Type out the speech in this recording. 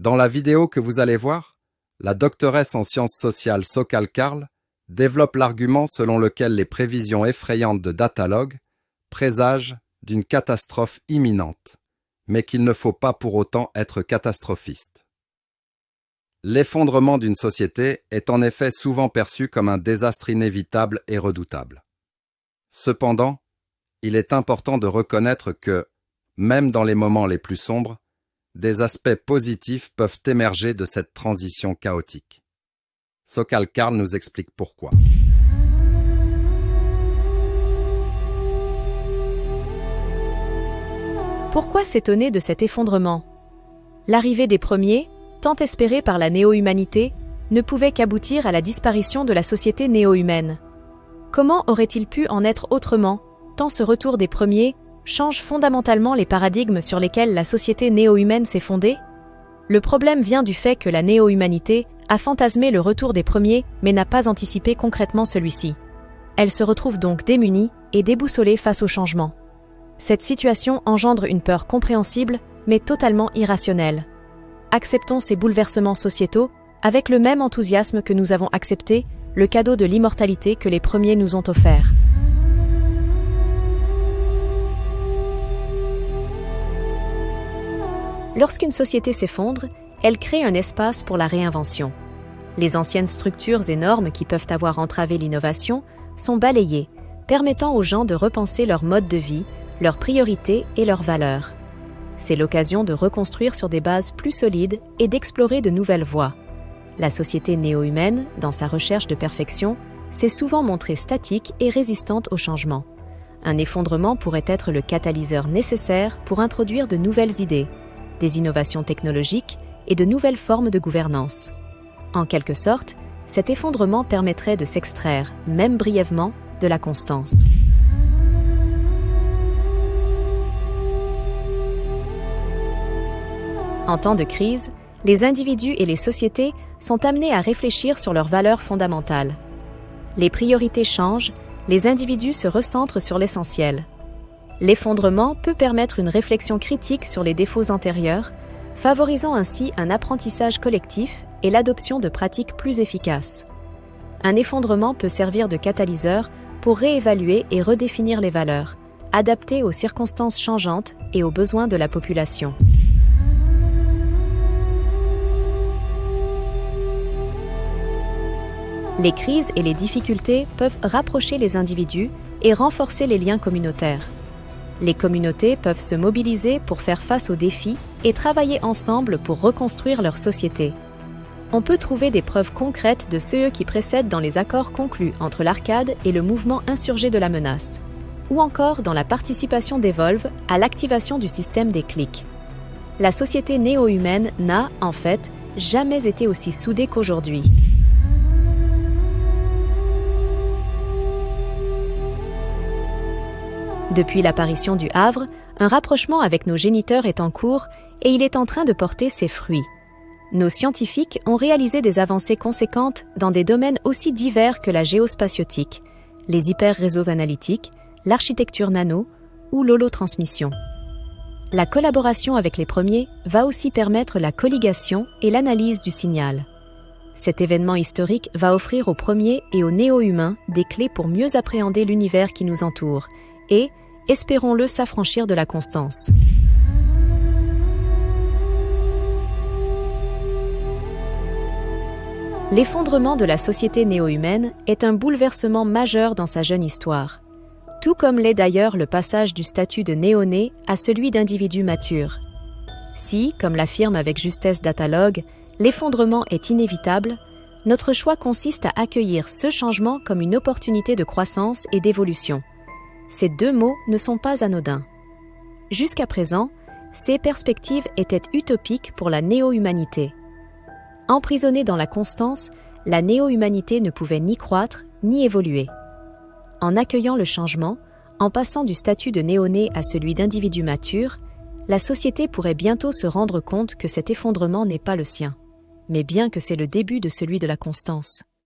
Dans la vidéo que vous allez voir, la doctoresse en sciences sociales Sokal Karl développe l'argument selon lequel les prévisions effrayantes de Datalogue présagent d'une catastrophe imminente, mais qu'il ne faut pas pour autant être catastrophiste. L'effondrement d'une société est en effet souvent perçu comme un désastre inévitable et redoutable. Cependant, il est important de reconnaître que, même dans les moments les plus sombres, des aspects positifs peuvent émerger de cette transition chaotique. Sokal Karl nous explique pourquoi. Pourquoi s'étonner de cet effondrement? L'arrivée des premiers, tant espérée par la néo-humanité, ne pouvait qu'aboutir à la disparition de la société néo-humaine. Comment aurait-il pu en être autrement, tant ce retour des premiers change fondamentalement les paradigmes sur lesquels la société néo-humaine s'est fondée? Le problème vient du fait que la néo-humanité a fantasmé le retour des premiers mais n'a pas anticipé concrètement celui-ci. Elle se retrouve donc démunie et déboussolée face au changement. Cette situation engendre une peur compréhensible mais totalement irrationnelle. Acceptons ces bouleversements sociétaux avec le même enthousiasme que nous avons accepté le cadeau de l'immortalité que les premiers nous ont offert. Lorsqu'une société s'effondre, elle crée un espace pour la réinvention. Les anciennes structures et normes qui peuvent avoir entravé l'innovation sont balayées, permettant aux gens de repenser leur mode de vie, leurs priorités et leurs valeurs. C'est l'occasion de reconstruire sur des bases plus solides et d'explorer de nouvelles voies. La société néo-humaine, dans sa recherche de perfection, s'est souvent montrée statique et résistante au changement. Un effondrement pourrait être le catalyseur nécessaire pour introduire de nouvelles idées, des innovations technologiques et de nouvelles formes de gouvernance. En quelque sorte, cet effondrement permettrait de s'extraire, même brièvement, de la constance. En temps de crise, les individus et les sociétés sont amenés à réfléchir sur leurs valeurs fondamentales. Les priorités changent, les individus se recentrent sur l'essentiel. L'effondrement peut permettre une réflexion critique sur les défauts antérieurs, favorisant ainsi un apprentissage collectif et l'adoption de pratiques plus efficaces. Un effondrement peut servir de catalyseur pour réévaluer et redéfinir les valeurs, adaptées aux circonstances changeantes et aux besoins de la population. Les crises et les difficultés peuvent rapprocher les individus et renforcer les liens communautaires. Les communautés peuvent se mobiliser pour faire face aux défis et travailler ensemble pour reconstruire leur société. On peut trouver des preuves concrètes de ceux qui précèdent dans les accords conclus entre l'Arcade et le mouvement insurgé de la menace, ou encore dans la participation d'Evolve à l'activation du système des clics. La société néo-humaine n'a, en fait, jamais été aussi soudée qu'aujourd'hui. Depuis l'apparition du Havre, un rapprochement avec nos géniteurs est en cours et il est en train de porter ses fruits. Nos scientifiques ont réalisé des avancées conséquentes dans des domaines aussi divers que la géospatiotique, les hyper-réseaux analytiques, l'architecture nano ou l'holotransmission. La collaboration avec les premiers va aussi permettre la colligation et l'analyse du signal. Cet événement historique va offrir aux premiers et aux néo-humains des clés pour mieux appréhender l'univers qui nous entoure et, espérons-le, s'affranchir de la constance. L'effondrement de la société néo-humaine est un bouleversement majeur dans sa jeune histoire. Tout comme l'est d'ailleurs le passage du statut de néo-né à celui d'individu mature. Si, comme l'affirme avec justesse Datalogue, l'effondrement est inévitable, notre choix consiste à accueillir ce changement comme une opportunité de croissance et d'évolution. Ces deux mots ne sont pas anodins. Jusqu'à présent, ces perspectives étaient utopiques pour la néo-humanité. Emprisonnée dans la constance, la néo-humanité ne pouvait ni croître ni évoluer. En accueillant le changement, en passant du statut de néo-né à celui d'individu mature, la société pourrait bientôt se rendre compte que cet effondrement n'est pas le sien, mais bien que c'est le début de celui de la constance.